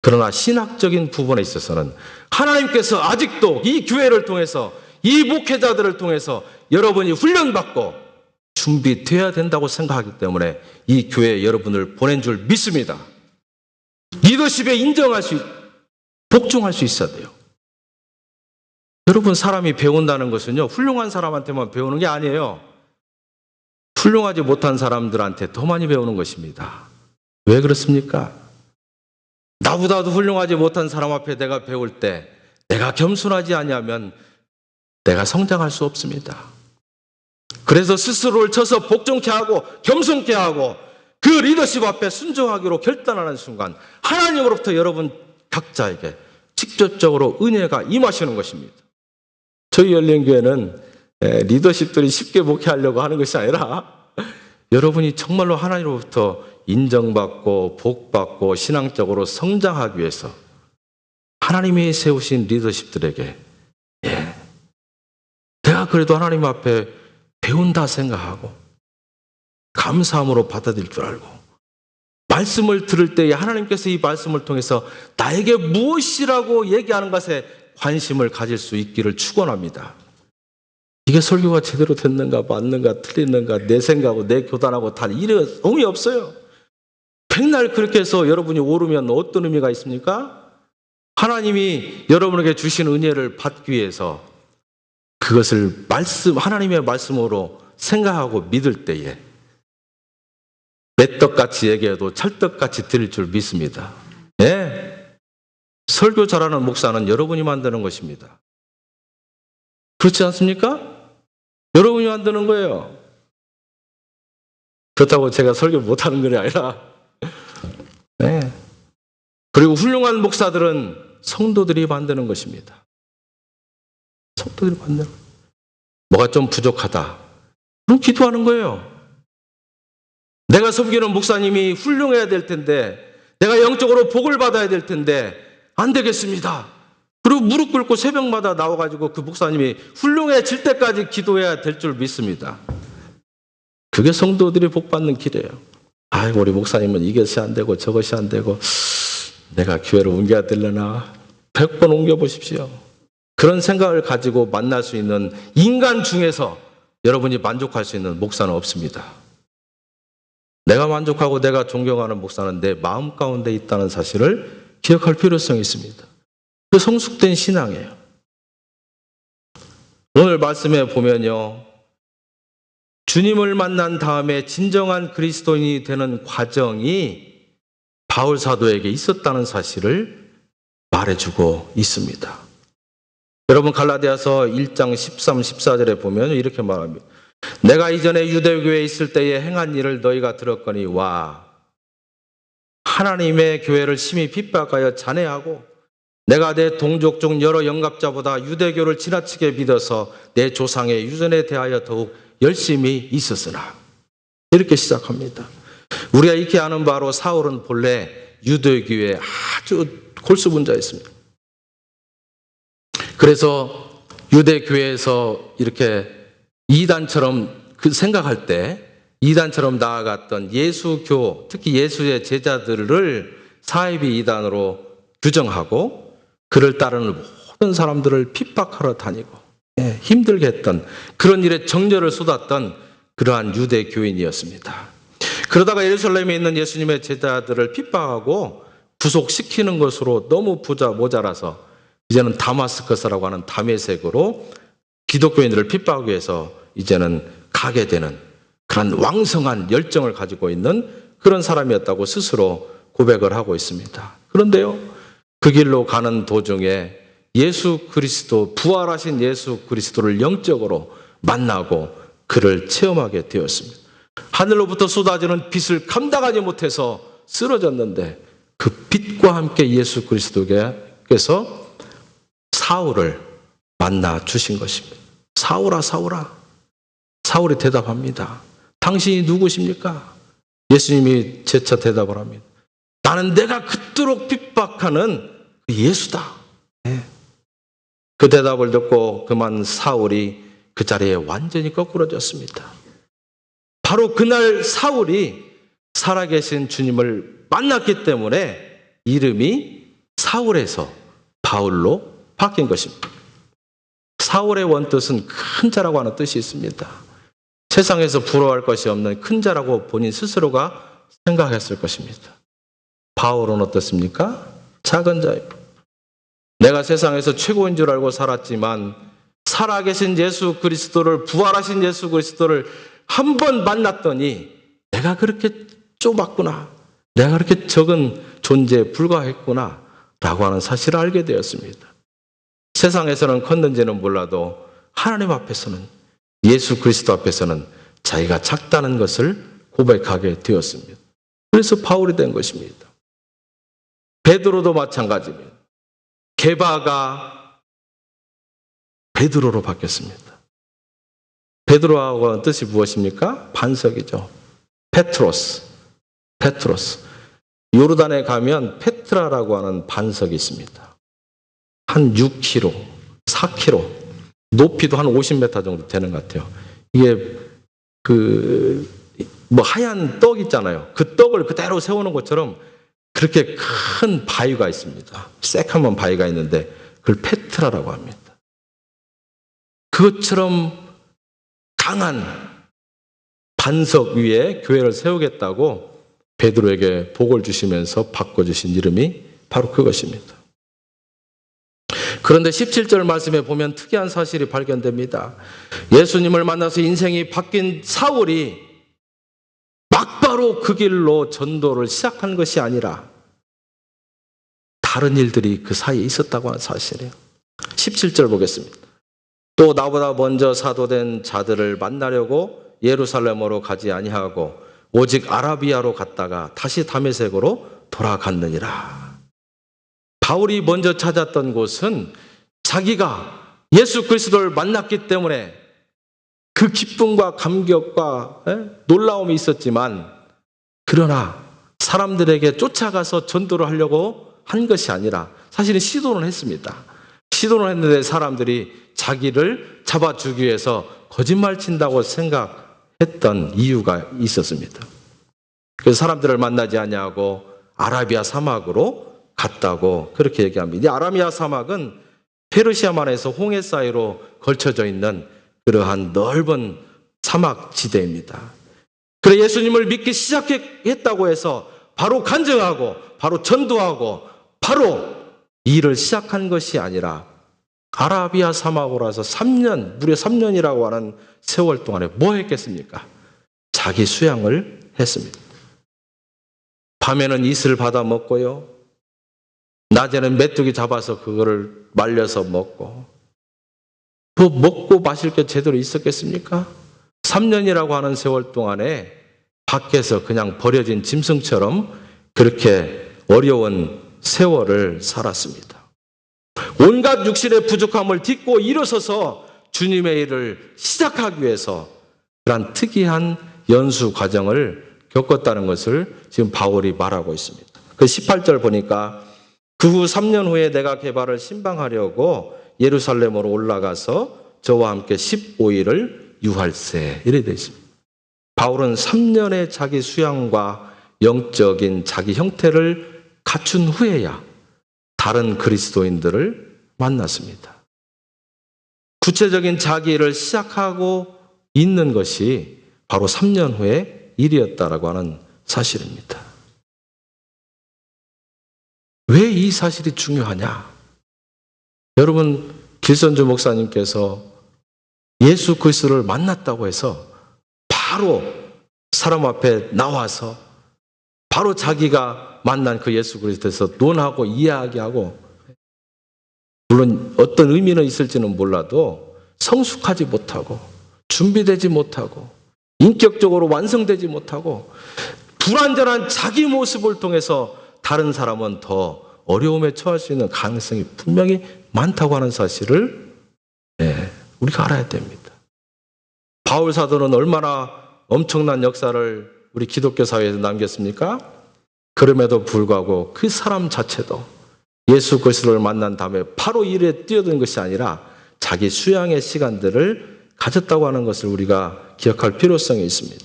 그러나 신학적인 부분에 있어서는 하나님께서 아직도 이 교회를 통해서, 이 목회자들을 통해서 여러분이 훈련받고 준비되어야 된다고 생각하기 때문에 이 교회에 여러분을 보낸 줄 믿습니다. 리더십에 복종할 수 있어야 돼요. 여러분, 사람이 배운다는 것은요, 훌륭한 사람한테만 배우는 게 아니에요. 훌륭하지 못한 사람들한테 더 많이 배우는 것입니다. 왜 그렇습니까? 나보다도 훌륭하지 못한 사람 앞에 내가 배울 때 내가 겸손하지 않으면 내가 성장할 수 없습니다. 그래서 스스로를 쳐서 복종케 하고 겸손케 하고 그 리더십 앞에 순종하기로 결단하는 순간 하나님으로부터 여러분 각자에게 직접적으로 은혜가 임하시는 것입니다. 저희 열린교회는 리더십들이 쉽게 목회하려고 하는 것이 아니라 여러분이 정말로 하나님으로부터 인정받고 복받고 신앙적으로 성장하기 위해서 하나님이 세우신 리더십들에게 내가 그래도 하나님 앞에 배운다 생각하고 감사함으로 받아들일 줄 알고 말씀을 들을 때에 하나님께서 이 말씀을 통해서 나에게 무엇이라고 얘기하는 것에 관심을 가질 수 있기를 축원합니다. 이게 설교가 제대로 됐는가 맞는가 틀리는가 내 생각하고 내 교단하고 다 이래 의미 없어요. 백날 그렇게 해서 여러분이 오르면 어떤 의미가 있습니까? 하나님이 여러분에게 주신 은혜를 받기 위해서 그것을 하나님의 말씀으로 생각하고 믿을 때에 맷떡같이 얘기해도 찰떡같이 들릴 줄 믿습니다. 설교 잘하는 목사는 여러분이 만드는 것입니다. 그렇지 않습니까? 여러분이 만드는 거예요. 그렇다고 제가 설교 못하는 건 아니라 그리고 훌륭한 목사들은 성도들이 만드는 것입니다. 성도들이 만드는 거예요. 뭐가 좀 부족하다. 그럼 기도하는 거예요. 내가 섬기는 목사님이 훌륭해야 될 텐데 내가 영적으로 복을 받아야 될 텐데 안 되겠습니다. 그리고 무릎 꿇고 새벽마다 나와가지고 그 목사님이 훌륭해질 때까지 기도해야 될 줄 믿습니다. 그게 성도들이 복받는 길이에요. 아이고 우리 목사님은 이것이 안 되고 저것이 안 되고 내가 교회를 옮겨야 되려나 100번 옮겨보십시오. 그런 생각을 가지고 만날 수 있는 인간 중에서 여러분이 만족할 수 있는 목사는 없습니다. 내가 만족하고 내가 존경하는 목사는 내 마음 가운데 있다는 사실을 기억할 필요성이 있습니다. 그 성숙된 신앙이에요. 오늘 말씀에 보면요. 주님을 만난 다음에 진정한 그리스도인이 되는 과정이 바울 사도에게 있었다는 사실을 말해주고 있습니다. 여러분 갈라디아서 1장 13, 14절에 보면 이렇게 말합니다. 내가 이전에 유대교회에 있을 때에 행한 일을 너희가 들었거니 와 하나님의 교회를 심히 핍박하여 잔해하고 내가 내 동족 중 여러 영갑자보다 유대교를 지나치게 믿어서 내 조상의 유전에 대하여 더욱 열심히 있었으나 이렇게 시작합니다. 우리가 익히 아는 바로 사울은 본래 유대교회에 아주 골수분자였습니다. 그래서 유대교회에서 이렇게 이단처럼 생각할 때 이단처럼 나아갔던 예수교, 특히 예수의 제자들을 사이비 이단으로 규정하고 그를 따르는 모든 사람들을 핍박하러 다니고 힘들게 했던 그런 일에 정열을 쏟았던 그러한 유대 교인이었습니다. 그러다가 예루살렘에 있는 예수님의 제자들을 핍박하고 구속시키는 것으로 너무 모자라서 이제는 다마스커스라고 하는 다메섹으로 기독교인들을 핍박하기 위해서 이제는 가게 되는 그런 왕성한 열정을 가지고 있는 그런 사람이었다고 스스로 고백을 하고 있습니다. 그런데요, 그 길로 가는 도중에 예수 그리스도, 부활하신 예수 그리스도를 영적으로 만나고 그를 체험하게 되었습니다. 하늘로부터 쏟아지는 빛을 감당하지 못해서 쓰러졌는데 그 빛과 함께 예수 그리스도께서 사울을 만나 주신 것입니다. 사울아, 사울아. 사울이 대답합니다. 당신이 누구십니까? 예수님이 재차 대답을 합니다. 나는 내가 그토록 핍박하는 예수다. 그 대답을 듣고 그만 사울이 그 자리에 완전히 거꾸러졌습니다. 바로 그날 사울이 살아계신 주님을 만났기 때문에 이름이 사울에서 바울로 바뀐 것입니다. 사울의 원뜻은 큰 자라고 하는 뜻이 있습니다. 세상에서 부러워할 것이 없는 큰 자라고 본인 스스로가 생각했을 것입니다. 바울은 어떻습니까? 작은 자입니다. 내가 세상에서 최고인 줄 알고 살았지만 살아계신 예수 그리스도를, 부활하신 예수 그리스도를 한 번 만났더니 내가 그렇게 좁았구나, 내가 그렇게 적은 존재에 불과했구나 라고 하는 사실을 알게 되었습니다. 세상에서는 컸는지는 몰라도 하나님 앞에서는, 예수 그리스도 앞에서는 자기가 작다는 것을 고백하게 되었습니다. 그래서 바울이 된 것입니다. 베드로도 마찬가지입니다. 게바가 베드로로 바뀌었습니다. 베드로하고 하는 뜻이 무엇입니까? 반석이죠. 페트로스. 요르단에 가면 페트라라고 하는 반석이 있습니다. 한 6km, 4km, 높이도 한 50m 정도 되는 것 같아요. 이게 하얀 떡 있잖아요. 그 떡을 그대로 세우는 것처럼 그렇게 큰 바위가 있습니다. 새카만 바위가 있는데 그걸 페트라라고 합니다. 그것처럼 강한 반석 위에 교회를 세우겠다고 베드로에게 복을 주시면서 바꿔주신 이름이 바로 그것입니다. 그런데 17절 말씀에 보면 특이한 사실이 발견됩니다. 예수님을 만나서 인생이 바뀐 사울이 막바로 그 길로 전도를 시작한 것이 아니라 다른 일들이 그 사이에 있었다고 하는 사실이에요. 17절 보겠습니다. 또 나보다 먼저 사도된 자들을 만나려고 예루살렘으로 가지 아니하고 오직 아라비아로 갔다가 다시 다메섹으로 돌아갔느니라. 바울이 먼저 찾았던 곳은 자기가 예수 그리스도를 만났기 때문에 그 기쁨과 감격과 놀라움이 있었지만, 그러나 사람들에게 쫓아가서 전도를 하려고 한 것이 아니라 사실은 시도는 했습니다. 시도는 했는데 사람들이 자기를 잡아주기 위해서 거짓말 친다고 생각했던 이유가 있었습니다. 그래서 사람들을 만나지 아니하고 아라비아 사막으로 갔다고 그렇게 얘기합니다. 이 아라비아 사막은 페르시아만에서 홍해 사이로 걸쳐져 있는 그러한 넓은 사막 지대입니다. 그래 예수님을 믿기 시작했다고 해서 바로 간증하고 바로 전도하고 바로 일을 시작한 것이 아니라 아라비아 사막으로 와서 3년, 무려 3년이라고 하는 세월 동안에 뭐 했겠습니까? 자기 수양을 했습니다. 밤에는 이슬 받아 먹고요, 낮에는 메뚜기 잡아서 그거를 말려서 먹고, 뭐 먹고 마실 게 제대로 있었겠습니까? 3년이라고 하는 세월 동안에 밖에서 그냥 버려진 짐승처럼 그렇게 어려운 세월을 살았습니다. 온갖 육신의 부족함을 딛고 일어서서 주님의 일을 시작하기 위해서 그런 특이한 연수 과정을 겪었다는 것을 지금 바울이 말하고 있습니다. 그 18절 보니까 그 후 3년 후에 내가 게바를 신방하려고 예루살렘으로 올라가서 저와 함께 15일을 유할세, 이래 되어 있습니다. 바울은 3년의 자기 수양과 영적인 자기 형태를 갖춘 후에야 다른 그리스도인들을 만났습니다. 구체적인 자기 일을 시작하고 있는 것이 바로 3년 후의 일이었다라고 하는 사실입니다. 왜 이 사실이 중요하냐? 여러분, 길선주 목사님께서 예수 그리스도를 만났다고 해서 바로 사람 앞에 나와서 바로 자기가 만난 그 예수 그리스도에서 논하고 이야기하고, 물론 어떤 의미는 있을지는 몰라도 성숙하지 못하고 준비되지 못하고 인격적으로 완성되지 못하고 불완전한 자기 모습을 통해서 다른 사람은 더 어려움에 처할 수 있는 가능성이 분명히 많다고 하는 사실을 우리가 알아야 됩니다. 바울 사도는 얼마나 엄청난 역사를 우리 기독교 사회에서 남겼습니까? 그럼에도 불구하고 그 사람 자체도 예수 그리스도를 만난 다음에 바로 일에 뛰어든 것이 아니라 자기 수양의 시간들을 가졌다고 하는 것을 우리가 기억할 필요성이 있습니다.